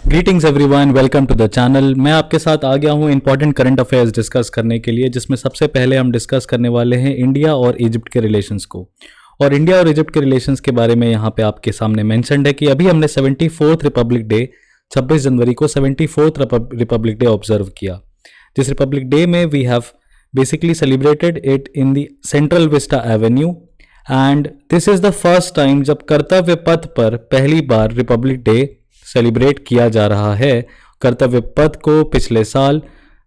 Greetings everyone, welcome to the channel. मैं आपके साथ आ गया हूँ इंपॉर्टेंट करंट अफेयर्स डिस्कस करने के लिए, जिसमें सबसे पहले हम डिस्कस करने वाले हैं इंडिया और इजिप्ट के रिलेशंस को। और इंडिया और इजिप्ट के रिलेशंस के बारे में यहाँ पे आपके सामने मेंशन्ड है कि अभी हमने 74th रिपब्लिक डे 26 जनवरी को 74th रिपब्लिक डे ऑब्जर्व किया। जिस रिपब्लिक डे में we have basically celebrated it in the central vista avenue and this is the first time जब कर्तव्य पथ पर पहली बार रिपब्लिक डे सेलिब्रेट किया जा रहा है। कर्तव्य पथ को पिछले साल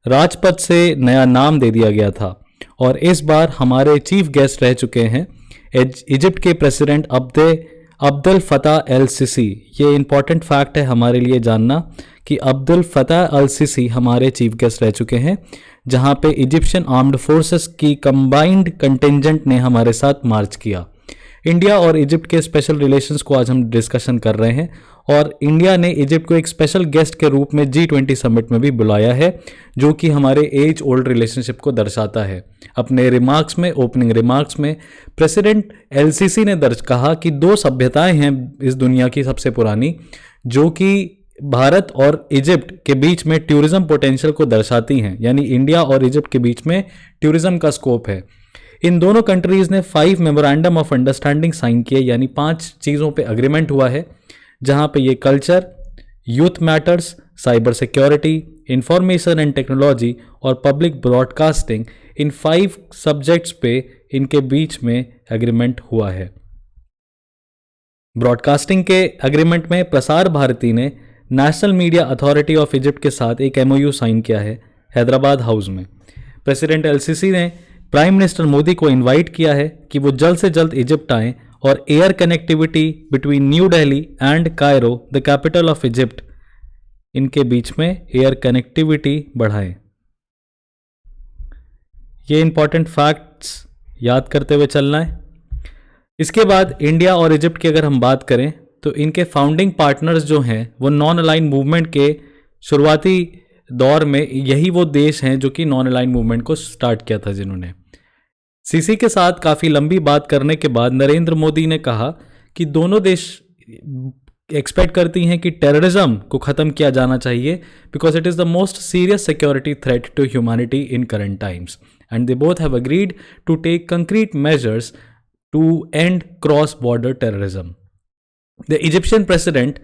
राजपथ से नया नाम दे दिया गया था और इस बार हमारे चीफ गेस्ट रह चुके हैं इजिप्ट के प्रेसिडेंट अब्दुल फतह एल सिसी। ये इंपॉर्टेंट फैक्ट है हमारे लिए जानना कि अब्दुल फतह एल सिसी हमारे चीफ गेस्ट रह चुके हैं, जहां पे इजिप्शियन आर्म्ड फोर्सेस की कंबाइंड कंटिंजेंट ने हमारे साथ मार्च किया। इंडिया और इजिप्ट के स्पेशल रिलेशंस को आज हम डिस्कशन कर रहे हैं और इंडिया ने इजिप्ट को एक स्पेशल गेस्ट के रूप में G20 समिट में भी बुलाया है, जो कि हमारे एज ओल्ड रिलेशनशिप को दर्शाता है। अपने रिमार्क्स में, ओपनिंग रिमार्क्स में प्रेसिडेंट एलसीसी ने दर्ज कहा कि दो सभ्यताएं हैं इस दुनिया की सबसे पुरानी, जो कि भारत और इजिप्ट के बीच में टूरिज्म पोटेंशियल को दर्शाती हैं। यानी इंडिया और इजिप्ट के बीच में टूरिज्म का स्कोप है। इन दोनों कंट्रीज ने 5 मेमोरेंडम ऑफ अंडरस्टैंडिंग साइन किए, यानी 5 चीज़ों पे अग्रीमेंट हुआ है, जहां पे ये culture, youth matters, cyber security, information and technology और पब्लिक ब्रॉडकास्टिंग, इन 5 सब्जेक्ट्स पे इनके बीच में एग्रीमेंट हुआ है। ब्रॉडकास्टिंग के एग्रीमेंट में प्रसार भारती ने national media authority of Egypt के साथ एक MOU साइन किया है हैदराबाद हाउस में। प्रेसिडेंट एलसीसी ने प्राइम मिनिस्टर मोदी को इनवाइट किया है कि वो जल्द से जल्द इजिप्ट आएं और air connectivity between new Delhi and Cairo, the capital of Egypt, इनके बीच में एयर कनेक्टिविटी बढ़ाएं। ये इंपॉर्टेंट फैक्ट्स याद करते हुए चलना है। इसके बाद इंडिया और इजिप्ट की अगर हम बात करें तो इनके फाउंडिंग पार्टनर्स जो हैं वो नॉन अलाइन मूवमेंट के शुरुआती दौर में यही वो देश हैं जो कि नॉन अलाइन मूवमेंट को स्टार्ट किया था, जिन्होंने सीसी के साथ काफ़ी लंबी बात करने के बाद नरेंद्र मोदी ने कहा कि दोनों देश एक्सपेक्ट करती हैं कि टेररिज्म को ख़त्म किया जाना चाहिए, because it is the most serious security threat to humanity in current times and they both have agreed to take concrete measures to end cross border terrorism. The Egyptian president,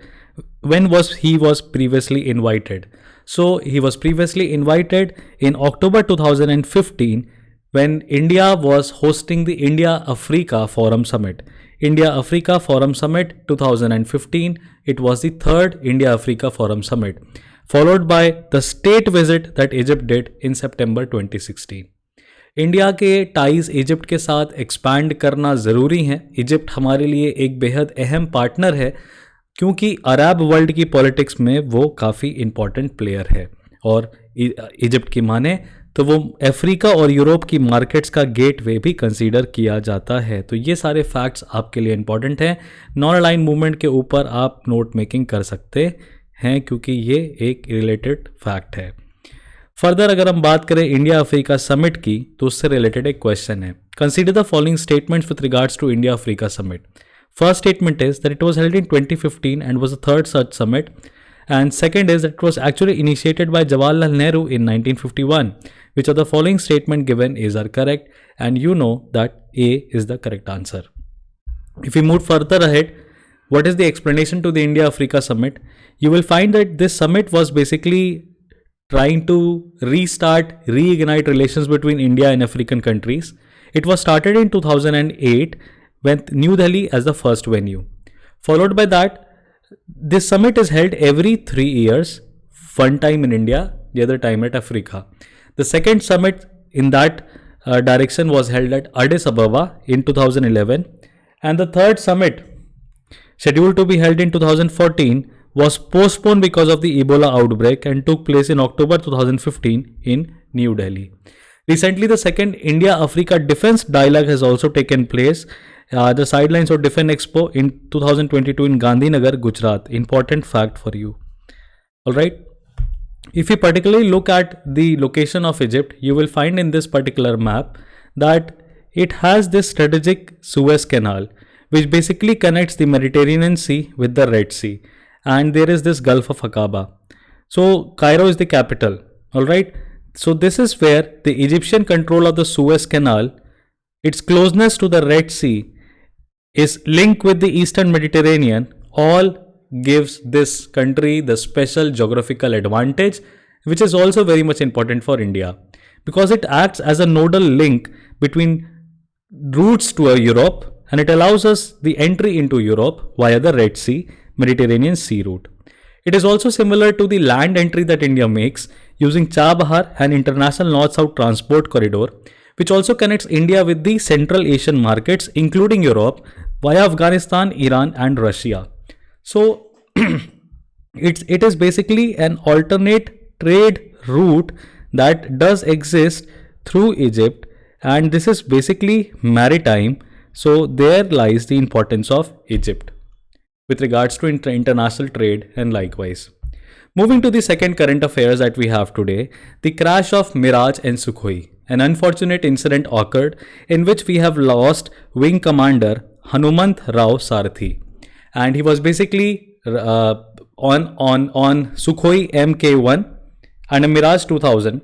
when he was previously invited? So he was previously invited in October 2015 when India was hosting the India-Africa Forum Summit. India-Africa Forum Summit 2015, it was the 3rd India-Africa Forum Summit, followed by the state visit that Egypt did in September 2016. India के ties Egypt के साथ expand करना ज़रूरी है। Egypt हमारे लिए एक बेहद अहम पार्टनर है क्योंकि अरब वर्ल्ड की पॉलिटिक्स में वो काफ़ी इम्पॉर्टेंट प्लेयर है और इजिप्ट की माने तो वो अफ्रीका और यूरोप की मार्केट्स का गेटवे भी कंसीडर किया जाता है। तो ये सारे फैक्ट्स आपके लिए इम्पॉर्टेंट हैं। नॉन अलाइन मूवमेंट के ऊपर आप नोट मेकिंग कर सकते हैं क्योंकि ये एक रिलेटेड फैक्ट है। फर्दर अगर हम बात करें इंडिया अफ्रीका समिट की तो उससे रिलेटेड एक क्वेश्चन है। Consider the following statements with regards to India Africa summit. First statement is that it was held in 2015 and was the third such summit, and second is that it was actually initiated by Jawaharlal Nehru in 1951. Which of the following statement given are correct? And you know that A is the correct answer. If we move further ahead, what is the explanation to the India Africa summit? You will find that this summit was basically trying to reignite relations between India and African countries. It was started in 2008 with New Delhi as the first venue. Followed by that, this summit is held every 3 years, one time in India, the other time at Africa. The second summit in that direction was held at Addis Ababa in 2011, and the third summit, scheduled to be held in 2014, was postponed because of the Ebola outbreak and took place in October 2015 in New Delhi. Recently, the second India-Africa Defence Dialogue has also taken place, the sidelines of Defence Expo in 2022 in Gandhinagar, Gujarat. Important fact for you. Alright. If you particularly look at the location of Egypt, you will find in this particular map that it has this strategic Suez Canal, which basically connects the Mediterranean Sea with the Red Sea. and there is this Gulf of Aqaba. So Cairo is the capital. All right. So this is where the Egyptian control of the Suez Canal, its closeness to the Red Sea, is linked with the Eastern Mediterranean, all gives this country the special geographical advantage, which is also very much important for India because it acts as a nodal link between routes to Europe, and it allows us the entry into Europe via the Red Sea, Mediterranean Sea route. It is also similar to the land entry that India makes using Chabahar, an international north-south transport corridor, which also connects India with the Central Asian markets, including Europe, via Afghanistan, Iran, and Russia. So, it is basically an alternate trade route that does exist through Egypt, and this is basically maritime. So, there lies the importance of Egypt with regards to international trade and likewise. Moving to the second current affairs that we have today, the crash of Miraj and Sukhoi. An unfortunate incident occurred in which we have lost Wing Commander Hanumant Rao Sarathi, and he was basically on Sukhoi Mk1 and a Miraj 2000.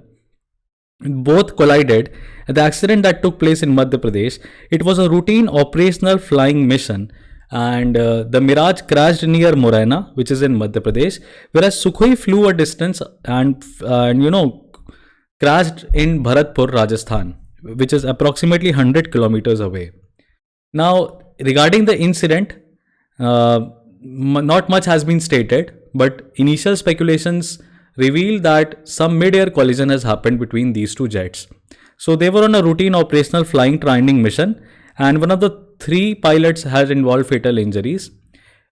Both collided. The accident that took place in Madhya Pradesh, it was a routine operational flying mission, and the Miraj crashed near Morena, which is in Madhya Pradesh, whereas Sukhoi flew a distance and crashed in Bharatpur, Rajasthan, which is approximately 100 kilometers away. Now, regarding the incident, not much has been stated, but initial speculations reveal that some mid-air collision has happened between these two jets. So they were on a routine operational flying training mission, and one of the three pilots had involved fatal injuries.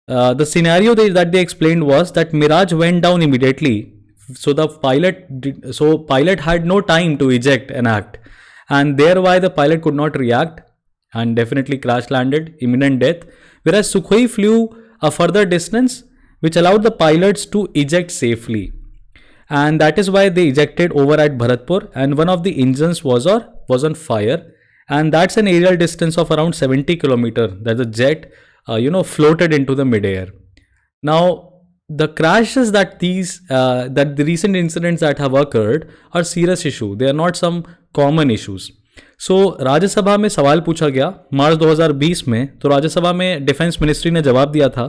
The scenario that they explained was that Miraj went down immediately, so the pilot had no time to eject and act, and thereby the pilot could not react and definitely crash landed, imminent death. Whereas Sukhoi flew a further distance, which allowed the pilots to eject safely, and that is why they ejected over at Bharatpur, and one of the engines was on fire, and that's an aerial distance of around 70 kilometers that the jet floated into the midair. Now, the crashes that the recent incidents that have occurred are serious issue. They are not some common issues. सो राज्यसभा में सवाल पूछा गया मार्च 2020 में, तो राज्यसभा में defence ministry ने जवाब दिया था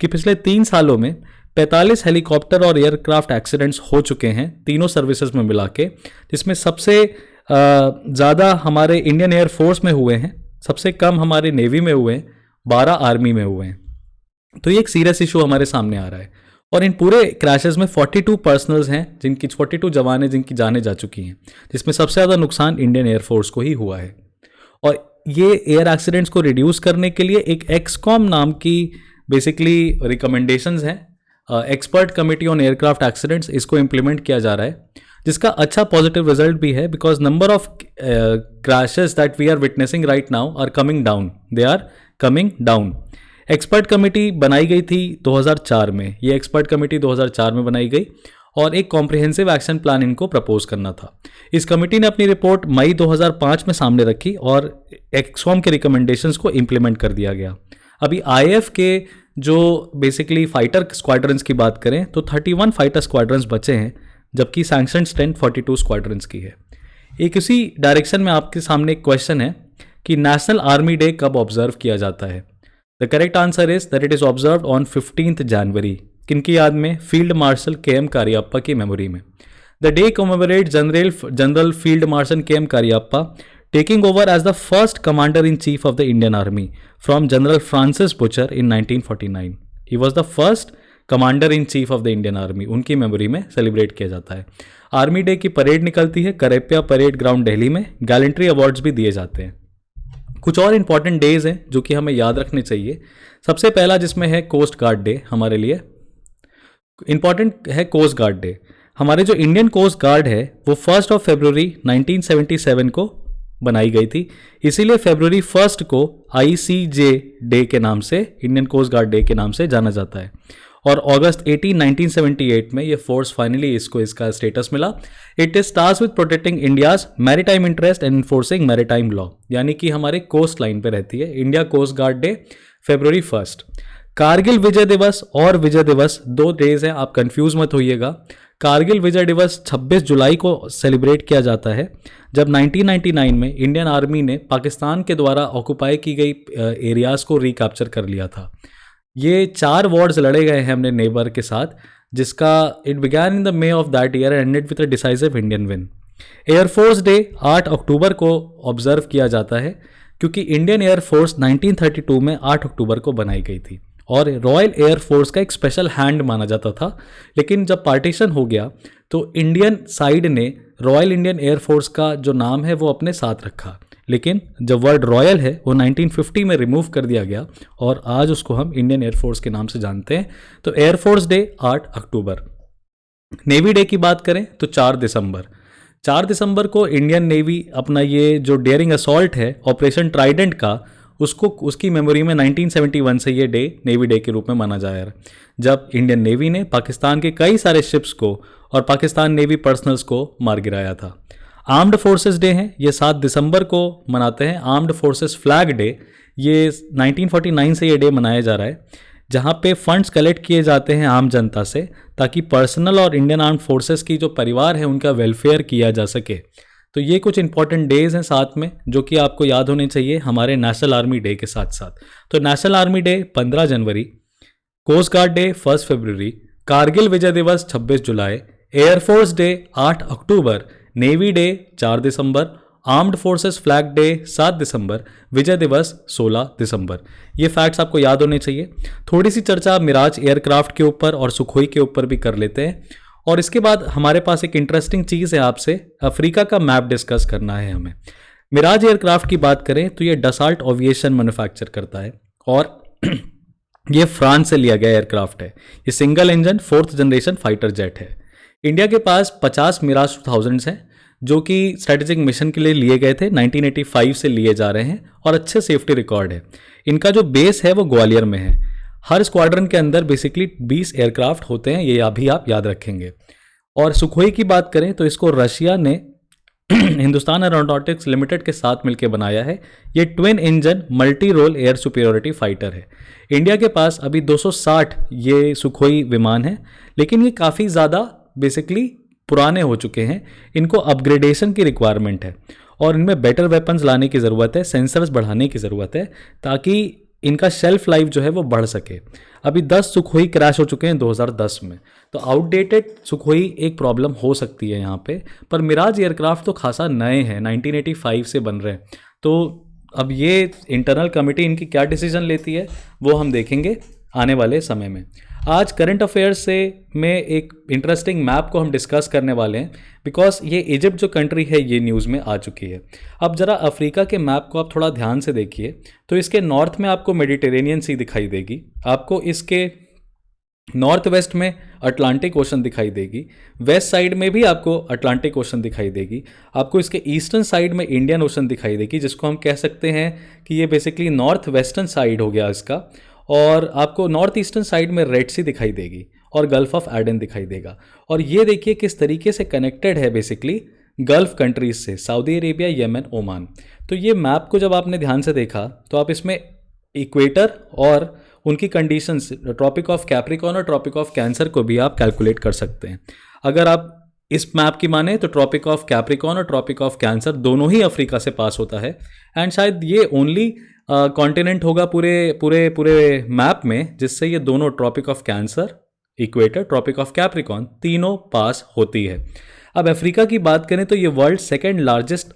कि पिछले 3 सालों में 45 हेलीकॉप्टर और एयरक्राफ्ट एक्सीडेंट्स हो चुके हैं तीनों सर्विसेज में मिला के, जिसमें सबसे ज़्यादा हमारे इंडियन एयरफोर्स में हुए हैं, सबसे कम हमारे नेवी में हुए हैं, 12 आर्मी में हुए हैं. तो ये एक सीरियस इशू हमारे सामने आ रहा है. और इन पूरे क्रैशेस में 42 पर्सनल्स हैं, जिनकी 42 जवान हैं जिनकी जानें जा चुकी हैं, जिसमें सबसे ज़्यादा नुकसान इंडियन एयरफोर्स को ही हुआ है. और ये एयर एक्सीडेंट्स को रिड्यूस करने के लिए एक एक्सकॉम नाम की बेसिकली रिकमेंडेशंस हैं, expert committee on aircraft accidents, इसको इम्प्लीमेंट किया जा रहा है, जिसका अच्छा पॉजिटिव रिजल्ट भी है, because number of crashes that we are witnessing right now are coming down, they are coming down. Expert committee बनाई गई थी 2004 में, ये एक्सपर्ट कमेटी 2004 में बनाई गई और एक कॉम्प्रिहेंसिव एक्शन प्लान इनको प्रपोज करना था. इस कमेटी ने अपनी रिपोर्ट मई 2005 में सामने रखी और एक्सकॉम के रिकमेंडेशंस को इम्प्लीमेंट कर दिया गया. अभी आईएफ के जो बेसिकली फाइटर स्क्वाड्रंस की बात करें तो 31 फाइटर स्क्वाड्रंस बचे हैं, जबकि सैंक्शन स्ट्रेंथ 42 स्क्वाड्रंस की है. एक इसी डायरेक्शन में आपके सामने एक क्वेश्चन है कि नेशनल आर्मी डे कब ऑब्जर्व किया जाता है. The correct answer is that it is observe on 15th जनवरी. किनकी याद में? फील्ड मार्शल KM कारियप्पा की मेमोरी में. The day commemorate general field marshal KM Kariappa taking over as the first commander-in-chief of the Indian Army from General Francis Butcher in 1949. He was the first commander-in-chief of the Indian Army. उनकी memory में celebrate किया जाता है. Army day की parade निकलती है करेप्या parade ground Delhi में. Gallantry awards भी दिए जाते हैं. कुछ और इंपॉर्टेंट डेज हैं जो कि हमें याद रखने चाहिए. सबसे पहला जिसमें है कोस्ट गार्ड डे. हमारे लिए इंपॉर्टेंट है कोस्ट गार्ड डे. हमारे जो इंडियन कोस्ट गार्ड है वो 1 फरवरी 1977 को बनाई गई थी, इसीलिए फरवरी 1 को ICJ डे के नाम से, इंडियन कोस्ट गार्ड डे के नाम से जाना जाता है. और अगस्त 18, 1978 में ये फोर्स फाइनली इसका स्टेटस मिला. It is task with protecting India's maritime interest and enforcing maritime law, यानी कि हमारे कोस्ट लाइन पे रहती है. इंडिया कोस्ट गार्ड डे फरवरी 1. कारगिल विजय दिवस और विजय दिवस दो डेज हैं, आप कंफ्यूज मत होइएगा। कारगिल विजय दिवस 26 जुलाई को सेलिब्रेट किया जाता है, जब 1999 में इंडियन आर्मी ने पाकिस्तान के द्वारा ऑक्युपाई की गई एरियाज़ को रिकैप्चर कर लिया था। ये 4 वॉर्स लड़े गए हैं हमने नेबर के साथ, जिसका it began in the may of that year and ended with a decisive Indian win. Air force day 8 अक्टूबर को ऑब्जर्व किया जाता है, क्योंकि इंडियन एयरफोर्स 1932 में 8 अक्टूबर को बनाई गई थी और रॉयल एयरफोर्स का एक स्पेशल हैंड माना जाता था। लेकिन जब पार्टीशन हो गया तो इंडियन साइड ने रॉयल इंडियन एयरफोर्स का जो नाम है वो अपने साथ रखा, लेकिन जब वर्ड रॉयल है वो 1950 में रिमूव कर दिया गया और आज उसको हम इंडियन एयरफोर्स के नाम से जानते हैं। तो एयरफोर्स डे 8 अक्टूबर। नेवी डे की बात करें तो 4 दिसंबर को इंडियन नेवी अपना ये जो डेयरिंग असॉल्ट है ऑपरेशन ट्राइडेंट का, उसकी मेमोरी में 1971 से ये डे नेवी डे के रूप में माना जा रहा है, जब इंडियन नेवी ने पाकिस्तान के कई सारे शिप्स को और पाकिस्तान नेवी पर्सनल्स को मार गिराया था। आर्म्ड फोर्सेस डे है, ये 7 दिसंबर को मनाते हैं। आर्म्ड फोर्सेस फ्लैग डे, ये 1949 से ये डे मनाया जा रहा है, जहाँ पे फंड्स कलेक्ट किए जाते हैं आम जनता से, ताकि पर्सनल और इंडियन आर्म्ड फोर्सेस की जो परिवार है उनका वेलफेयर किया जा सके। तो ये कुछ इंपॉर्टेंट डेज हैं साथ में, जो कि आपको याद होने चाहिए हमारे नेशनल आर्मी डे के साथ साथ। तो नेशनल आर्मी डे 15 जनवरी, कोस्ट गार्ड डे 1 फरवरी, कारगिल विजय दिवस 26 जुलाई, एयरफोर्स डे 8 अक्टूबर, नेवी डे 4 दिसंबर, आर्म्ड फोर्सेस फ्लैग डे 7 दिसंबर, विजय दिवस 16 दिसंबर। ये फैक्ट्स आपको याद होने चाहिए। थोड़ी सी चर्चा मिराज एयरक्राफ्ट के ऊपर और सुखोई के ऊपर भी कर लेते हैं, और इसके बाद हमारे पास एक इंटरेस्टिंग चीज़ है, आपसे अफ्रीका का मैप डिस्कस करना है हमें। मिराज एयरक्राफ्ट की बात करें तो ये डसाल्ट एविएशन मैन्युफैक्चर करता है और ये फ्रांस से लिया गया एयरक्राफ्ट है। ये single engine 4th generation fighter jet है। इंडिया के पास 50 मिराज 2000s हैं, जो कि स्ट्रेटेजिक मिशन के लिए लिए गए थे, 1985 से लिए जा रहे हैं और अच्छे सेफ्टी रिकॉर्ड है। इनका जो बेस है वो ग्वालियर में है। हर स्क्वाड्रन के अंदर बेसिकली 20 एयरक्राफ्ट होते हैं, ये अभी आप याद रखेंगे। और सुखोई की बात करें तो इसको रशिया ने हिंदुस्तान एरोनॉटिक्स लिमिटेड के साथ मिलकर बनाया है। ये twin engine multi role air superiority fighter है। इंडिया के पास अभी 260 ये सुखोई विमान है, लेकिन ये काफ़ी ज़्यादा बेसिकली पुराने हो चुके हैं। इनको अपग्रेडेशन की रिक्वायरमेंट है और इनमें बेटर वेपन्स लाने की ज़रूरत है, सेंसर्स बढ़ाने की ज़रूरत है, ताकि इनका शेल्फ लाइफ जो है वो बढ़ सके। अभी 10 सुखोई क्रैश हो चुके हैं 2010 में, तो आउटडेटेड सुखोई एक प्रॉब्लम हो सकती है यहाँ पे। पर मिराज एयरक्राफ्ट तो खासा नए हैं, 1985 से बन रहे हैं। तो अब ये इंटरनल कमेटी इनकी क्या डिसीजन लेती है वो हम देखेंगे आने वाले समय में। आज करंट अफेयर्स से में एक इंटरेस्टिंग मैप को हम डिस्कस करने वाले हैं, बिकॉज ये इजिप्ट जो कंट्री है ये न्यूज़ में आ चुकी है। अब ज़रा अफ्रीका के मैप को आप थोड़ा ध्यान से देखिए, तो इसके नॉर्थ में आपको मेडिटेरेनियन सी दिखाई देगी, आपको इसके नॉर्थ वेस्ट में अटलांटिक ओशन दिखाई देगी, वेस्ट साइड में भी आपको अटलांटिक ओशन दिखाई देगी, आपको इसके ईस्टर्न साइड में इंडियन ओशन दिखाई देगी, जिसको हम कह सकते हैं कि ये बेसिकली नॉर्थ वेस्टर्न साइड हो गया इसका। और आपको नॉर्थ ईस्टर्न साइड में रेड सी दिखाई देगी और गल्फ ऑफ एडन दिखाई देगा। और ये देखिए किस तरीके से कनेक्टेड है बेसिकली गल्फ कंट्रीज से, सऊदी अरेबिया, यमन, ओमान। तो ये मैप को जब आपने ध्यान से देखा तो आप इसमें इक्वेटर और उनकी कंडीशंस, ट्रॉपिक ऑफ कैप्रिकॉर्न और ट्रॉपिक ऑफ कैंसर को भी आप कैलकुलेट कर सकते हैं। अगर आप इस मैप की माने तो ट्रॉपिक ऑफ कैप्रिकॉर्न और ट्रॉपिक ऑफ कैंसर दोनों ही अफ्रीका से पास होता है, एंड शायद ये ओनली कॉन्टिनेंट होगा पूरे पूरे पूरे मैप में जिससे ये दोनों Tropic of Cancer, equator, Tropic of Capricorn तीनों पास होती है। अब अफ्रीका की बात करें तो ये वर्ल्ड सेकेंड लार्जेस्ट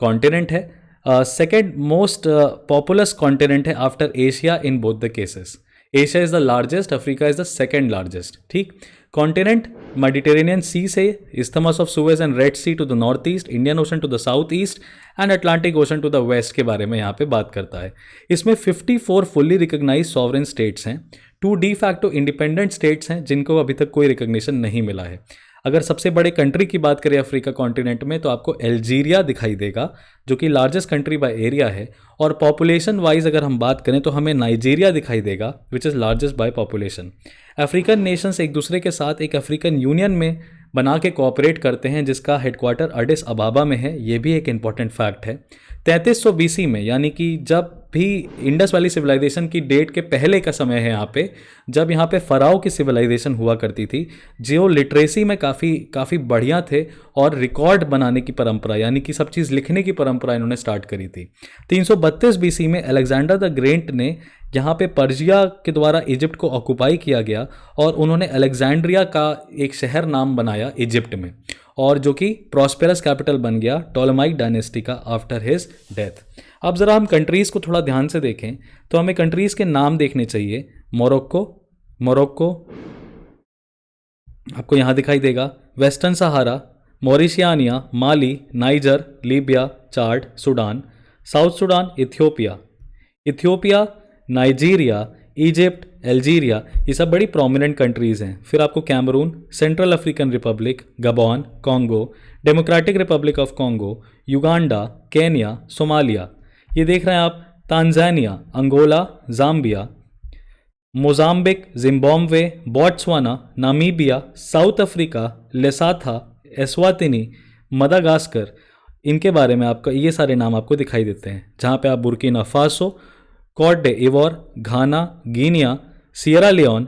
कॉन्टिनेंट है, सेकेंड मोस्ट पॉपुलस कॉन्टिनेंट है after Asia in both the cases. Asia is the largest, Africa is the second largest. ठीक, कॉन्टिनेंट मेडिटेरेनियन सी से isthmus of Suez and Red Sea to the north east, Indian Ocean to the south east and Atlantic Ocean to the west के बारे में यहाँ पे बात करता है। इसमें 54 फुल्ली रिकॉग्नाइज सॉवरेन स्टेट्स हैं, 2 डी फैक्टो इंडिपेंडेंट स्टेट्स हैं जिनको अभी तक कोई रिकॉग्निशन नहीं मिला है। अगर सबसे बड़े कंट्री की बात करें अफ्रीका कॉन्टिनेंट में तो आपको अल्जीरिया दिखाई देगा जो कि लार्जेस्ट कंट्री बाय एरिया है, और पॉपुलेशन वाइज अगर हम बात करें तो हमें नाइजीरिया दिखाई देगा which is largest by population. African Nations एक दूसरे के साथ एक अफ्रीकन यूनियन में बना के कोऑपरेट करते हैं जिसका हेडक्वार्टर एडिस अबाबा में है, ये भी एक इम्पॉर्टेंट फैक्ट है। 3300 BC में, यानी कि जब भी इंडस वैली सिविलाइजेशन की डेट के पहले का समय है यहाँ पे, जब यहाँ पे फ़राओ की सिविलाइजेशन हुआ करती थी, जो लिटरेसी में काफ़ी बढ़िया थे और रिकॉर्ड बनाने की परंपरा यानी कि सब चीज़ लिखने की परंपरा इन्होंने स्टार्ट करी थी। 332 बीसी में अलेक्जेंडर द ग्रेट ने यहाँ पे पर्जिया के द्वारा इजिप्ट को ऑक्युपाई किया गया और उन्होंने अलेक्जेंड्रिया का एक शहर नाम बनाया इजिप्ट में, और जो कि प्रॉस्पेरस कैपिटल बन गया टोलेमाइक डायनेस्टी का आफ्टर हिज डेथ। अब ज़रा हम कंट्रीज़ को थोड़ा ध्यान से देखें तो हमें कंट्रीज़ के नाम देखने चाहिए। मोरक्को आपको यहाँ दिखाई देगा, Western Sahara, Mauritania, Mali, Niger, Libya, Chad, Sudan, South Sudan, Ethiopia, Nigeria, Egypt, Algeria, ये सब बड़ी प्रोमिनेंट कंट्रीज़ हैं। फिर आपको Cameroon, Central African Republic, Gabon, Congo, Democratic Republic of Congo, Uganda, Kenya, Somalia, ये देख रहे हैं आप, Tanzania, Angola, Zambia, Mozambique, Zimbabwe, Botswana, Namibia, South Africa, Lesotho, Eswatini, Madagascar, इनके बारे में आपका ये सारे नाम आपको दिखाई देते हैं। जहाँ पे आप Burkina Faso, Cote d'Ivoire, Ghana, Guinea, Sierra Leone,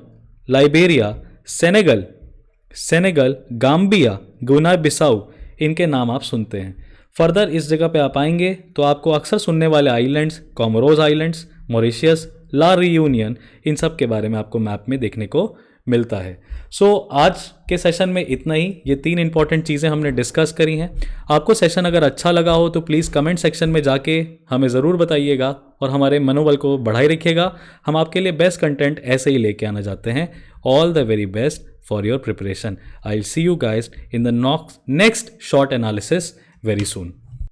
Liberia, Senegal, Gambia, Guinea Bissau, इनके नाम आप सुनते हैं। फर्दर इस जगह पे आप आएंगे तो आपको अक्सर सुनने वाले आइलैंड्स, कोमोरोस आइलैंड्स, मॉरिशियस, ला रियूनियन, इन सब के बारे में आपको मैप में देखने को मिलता है। सो आज के सेशन में इतना ही। ये 3 इंपॉर्टेंट चीज़ें हमने डिस्कस करी हैं। आपको सेशन अगर अच्छा लगा हो तो प्लीज़ कमेंट सेक्शन में जाके हमें ज़रूर बताइएगा और हमारे मनोबल को बढ़ाए रखिएगा। हम आपके लिए बेस्ट कंटेंट ऐसे ही लेके आना चाहते हैं। All the very best for your preparation. I will see you guys in the next short analysis very soon.